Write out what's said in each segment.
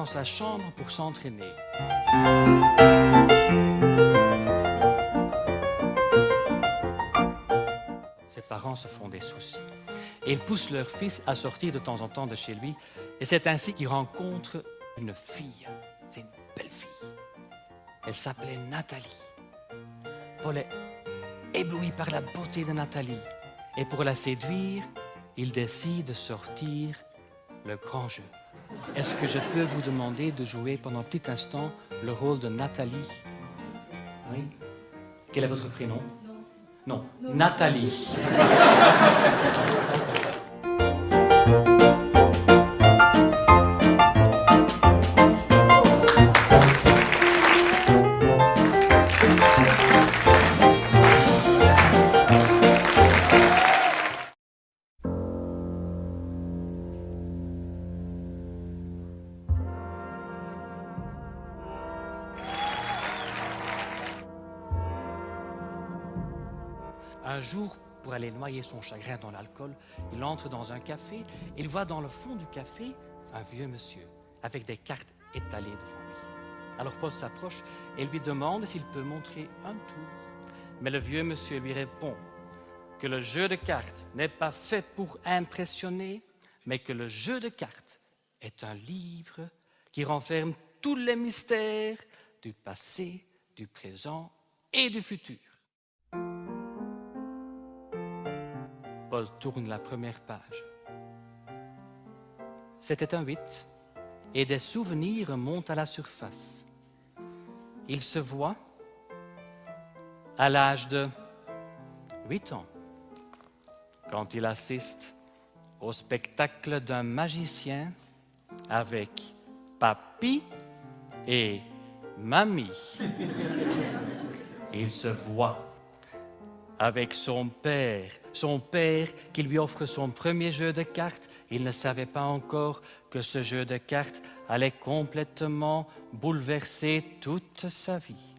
dans sa chambre pour s'entraîner. Ses parents se font des soucis. Et ils poussent leur fils à sortir de temps en temps de chez lui. Et c'est ainsi qu'il rencontre une fille. C'est une belle fille. Elle s'appelait Nathalie. Paul est ébloui par la beauté de Nathalie. Et pour la séduire, il décide de sortir le grand jeu. Est-ce que je peux vous demander de jouer pendant un petit instant le rôle de Nathalie? Oui. Quel est votre prénom? Non, Nathalie. Un jour, pour aller noyer son chagrin dans l'alcool, il entre dans un café et il voit dans le fond du café un vieux monsieur avec des cartes étalées devant lui. Alors Paul s'approche et lui demande s'il peut montrer un tour. Mais le vieux monsieur lui répond que le jeu de cartes n'est pas fait pour impressionner, mais que le jeu de cartes est un livre qui renferme tous les mystères du passé, du présent et du futur. Paul tourne la première page. C'était un 8 et des souvenirs montent à la surface. Il se voit à l'âge de 8 ans, quand il assiste au spectacle d'un magicien avec papy et mamie. Il se voit avec son père qui lui offre son premier jeu de cartes. Il ne savait pas encore que ce jeu de cartes allait complètement bouleverser toute sa vie.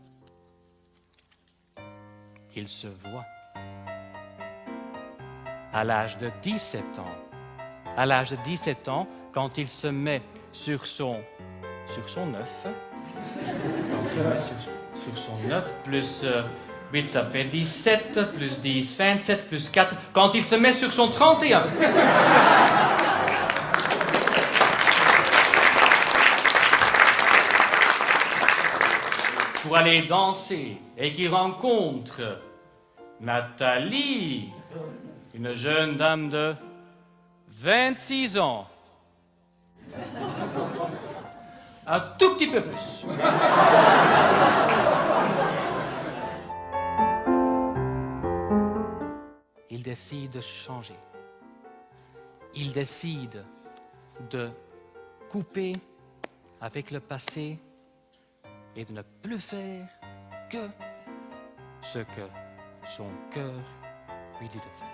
Il se voit à l'âge de 17 ans. À l'âge de 17 ans, quand il se met sur son 9, quand il met sur son 9 plus 8, ça fait 17, plus 10, 27, plus 4, quand il se met sur son 31. Pour aller danser et qu'il rencontre Nathalie, une jeune dame de 26 ans. Un tout petit peu plus. Il décide de changer. Il décide de couper avec le passé et de ne plus faire que ce que son cœur lui dit de faire.